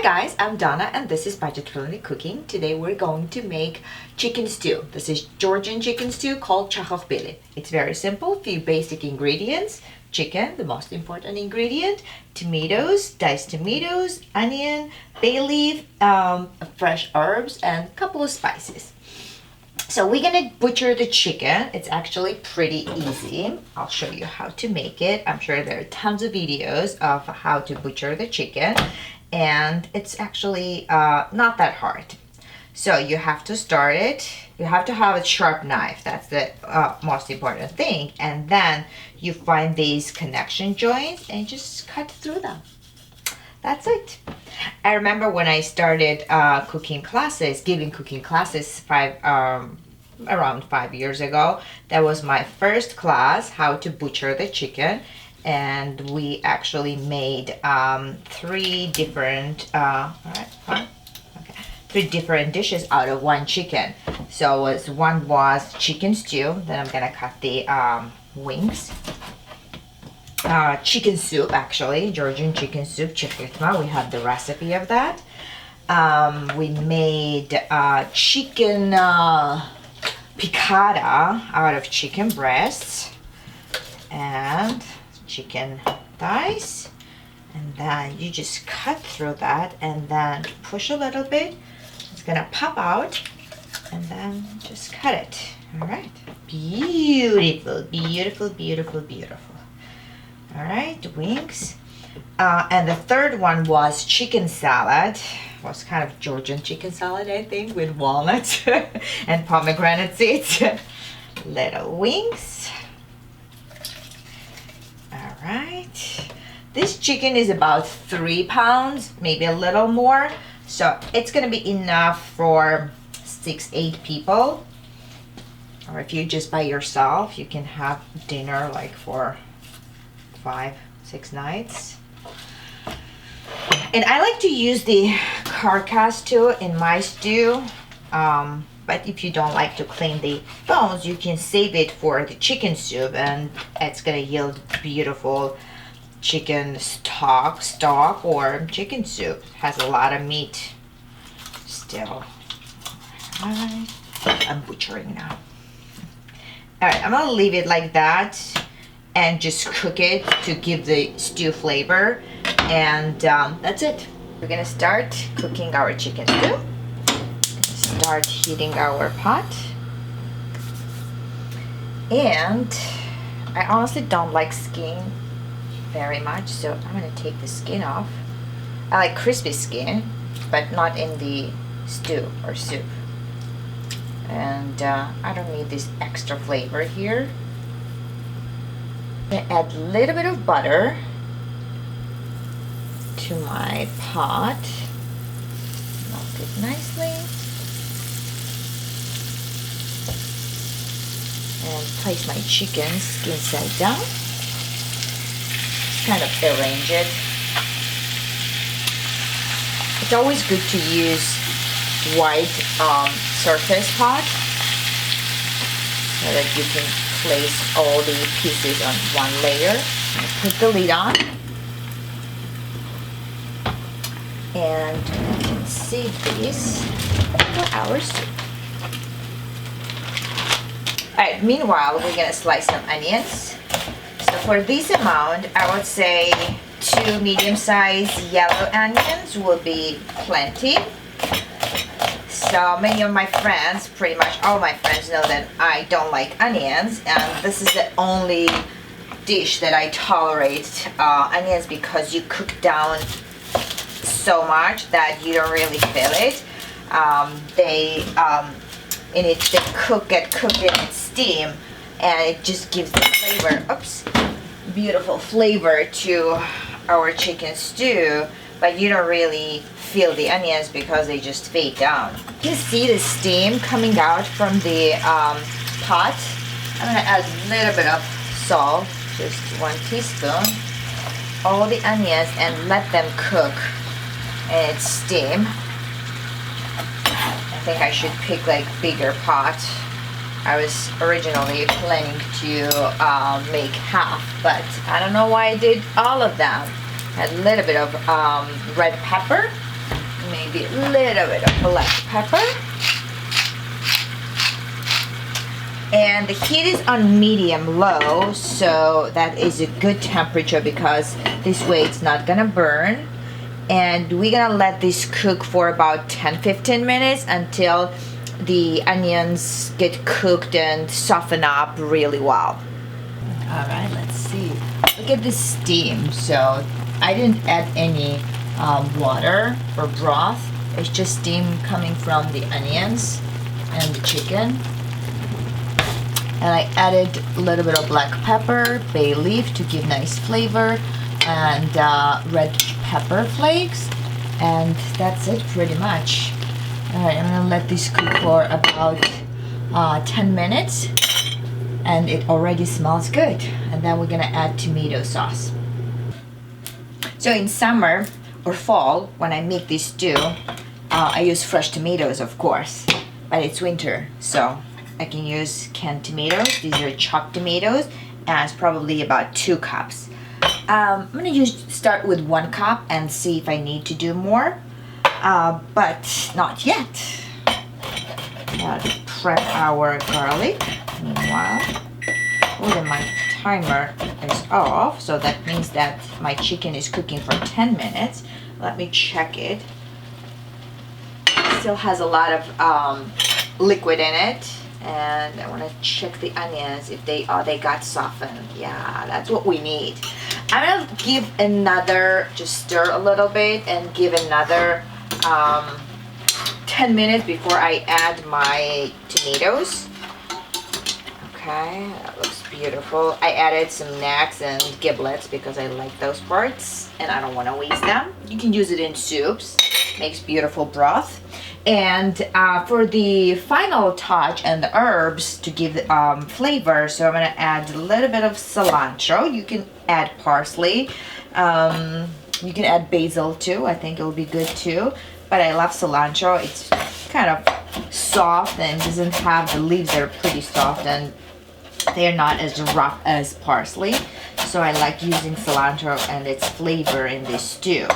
guys, I'm Donna and this is Budget-Friendly Cooking. Today we're going to make chicken stew. This is Georgian chicken stew called Chakhokhbili. It's very simple, few basic ingredients. Chicken, the most important ingredient, tomatoes, diced tomatoes, onion, bay leaf, fresh herbs, and a couple of spices. So we're gonna butcher the chicken. It's actually pretty easy. I'll show you how to make it. I'm sure there are tons of videos of how to butcher the chicken, and it's actually not that hard. So you have to start it. You have to have a sharp knife. That's the most important thing. And then you find these connection joints and just cut through them. That's it. I remember when I started cooking classes, giving cooking classes around 5 years ago. That was my first class, how to butcher the chicken. And we actually made three different dishes out of one chicken. So one was chicken stew. Then I'm gonna cut the wings. Chicken soup, actually, Georgian chicken soup, Chakhokhbili. We have the recipe of that. We made chicken piccata out of chicken breasts and chicken thighs, and then you just cut through that and then push a little bit. It's gonna pop out and then just cut it. All right, beautiful, beautiful, beautiful, beautiful. All right, wings. And the third one was chicken salad. It was kind of Georgian chicken salad, I think, with walnuts and pomegranate seeds. Little wings. All right. This chicken is about 3 pounds, maybe a little more. So it's gonna be enough for 6-8 people. Or if you're just by yourself, you can have dinner like for 5-6 nights. And I like to use the carcass too in my stew. But if you don't like to clean the bones, you can save it for the chicken soup, and it's gonna yield beautiful chicken stock or chicken soup. It has a lot of meat still. All right. I'm butchering now. All right, I'm gonna leave it like that and just cook it to give the stew flavor, and that's it. We're gonna start cooking our chicken stew. Start heating our pot, and I honestly don't like skin very much, so I'm gonna take the skin off. I like crispy skin, but not in the stew or soup. And I don't need this extra flavor here. I'm gonna add a little bit of butter to my pot. Melt it nicely. And place my chicken skin side down. Kind of arrange it. It's always good to use white surface pot so that you can place all the pieces on one layer. Put the lid on, and we can save this for our soup. Alright, meanwhile, we're gonna slice some onions. So for this amount, I would say 2 medium-sized yellow onions will be plenty. So many of my friends, pretty much all my friends, know that I don't like onions, and this is the only dish that I tolerate onions, because you cook down so much that you don't really feel it. They get cooked in its steam, and it just gives the flavor, beautiful flavor to our chicken stew, but you don't really feel the onions because they just fade down. You can see the steam coming out from the pot. I'm gonna add a little bit of salt, just 1 teaspoon, all the onions, and let them cook in its steam. I think I should pick like bigger pot. I was originally planning to make half, but I don't know why I did all of them. Add a little bit of red pepper maybe a little bit of black pepper. And the heat is on medium-low, so that is a good temperature because this way it's not gonna burn. And we're gonna let this cook for about 10-15 minutes until the onions get cooked and soften up really well. All right, let's see. Look at the steam. So I didn't add any water or broth. It's just steam coming from the onions and the chicken. And I added a little bit of black pepper, bay leaf to give nice flavor, and red pepper flakes. And that's it pretty much. All right, I'm gonna let this cook for about 10 minutes. And it already smells good. And then we're gonna add tomato sauce. So in summer or fall, when I make this stew, I use fresh tomatoes, of course, but it's winter, so I can use canned tomatoes. These are chopped tomatoes, and it's probably about 2 cups. I'm gonna start with 1 cup and see if I need to do more, but not yet. Let's prep our garlic. Meanwhile, then my timer is off, so that means that my chicken is cooking for 10 minutes. Let me check it. It still has a lot of liquid in it, and I want to check the onions if they got softened. Yeah, that's what we need. I'm gonna give another, just stir a little bit and give another 10 minutes before I add my tomatoes. Okay, that looks beautiful. I added some necks and giblets because I like those parts and I don't want to waste them. You can use it in soups, makes beautiful broth. And for the final touch and the herbs to give flavor, so I'm going to add a little bit of cilantro. You can add parsley. You can add basil too. I think it'll be good too. But I love cilantro. It's kind of soft and doesn't have, the leaves are pretty soft and they're not as rough as parsley. So I like using cilantro and its flavor in this stew.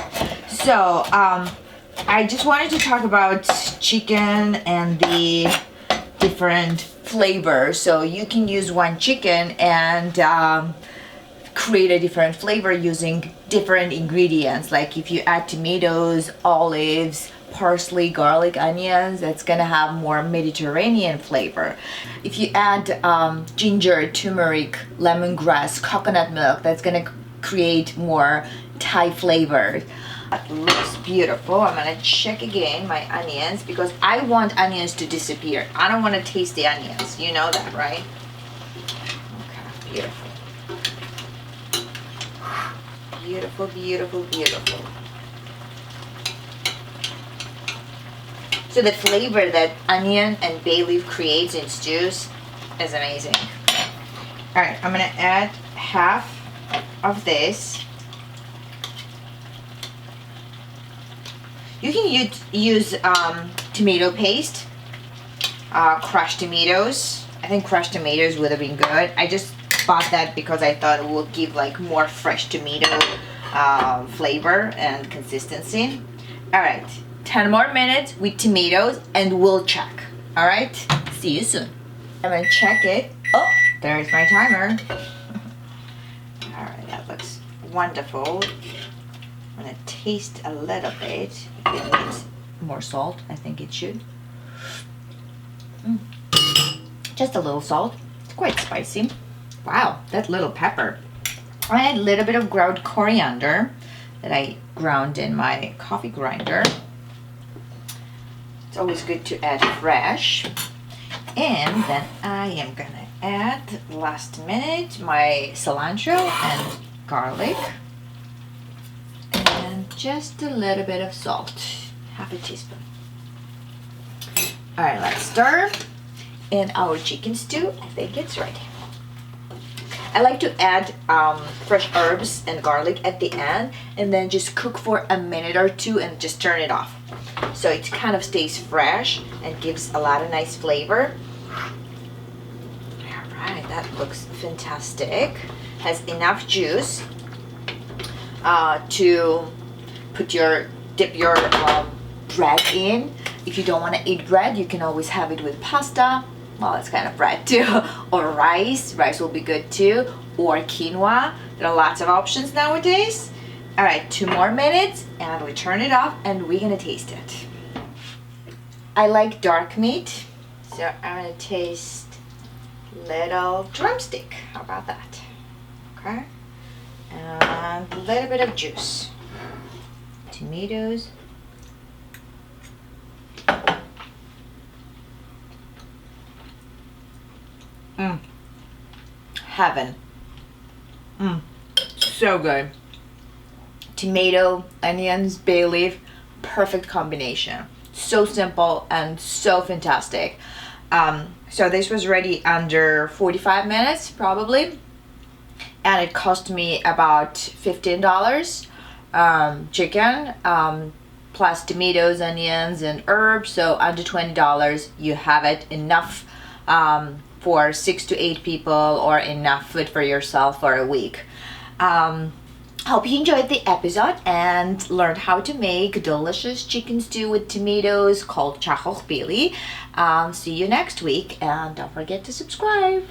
So I just wanted to talk about chicken and the different flavors. So you can use one chicken and create a different flavor using different ingredients. Like if you add tomatoes, olives, parsley, garlic, onions, that's gonna have more Mediterranean flavor. If you add ginger, turmeric, lemongrass, coconut milk, that's gonna create more Thai flavor. That looks beautiful. I'm gonna check again my onions because I want onions to disappear. I don't want to taste the onions. You know that, right? Okay, beautiful. Beautiful, beautiful, beautiful. So the flavor that onion and bay leaf creates in stews is amazing. All right, I'm gonna add half of this. You can use tomato paste, crushed tomatoes. I think crushed tomatoes would have been good. I just bought that because I thought it would give like more fresh tomato flavor and consistency. All right, 10 more minutes with tomatoes and we'll check. All right, see you soon. I'm gonna check it. Oh, there's my timer. All right, that looks wonderful. I'm gonna taste a little bit. If it needs more salt, I think it should. Just a little salt. It's quite spicy. Wow, that little pepper. I add a little bit of ground coriander that I ground in my coffee grinder. It's always good to add fresh. And then I am gonna add, last minute, my cilantro and garlic. And just a little bit of salt, half a teaspoon. All right, let's stir. And our chicken stew, I think it's ready. I like to add fresh herbs and garlic at the end and then just cook for a minute or two and just turn it off. So it kind of stays fresh and gives a lot of nice flavor. All right, that looks fantastic. Has enough juice to dip your bread in. If you don't want to eat bread, you can always have it with pasta. Well, it's kind of bread too. Or rice. Rice will be good too. Or quinoa. There are lots of options nowadays. All right, 2 more minutes and we turn it off and we're gonna taste it. I like dark meat, so I'm gonna taste little drumstick. How about that? Okay. And a little bit of juice. Tomatoes. Heaven. So good. Tomato, onions, bay leaf, perfect combination. So simple and so fantastic. So this was ready under 45 minutes probably, and it cost me about $15. Chicken plus tomatoes, onions, and herbs, so under $20. You have it enough for 6 to 8 people, or enough food for yourself for a week. Hope you enjoyed the episode and learned how to make delicious chicken stew with tomatoes called Chakhokhbili. See you next week, and don't forget to subscribe.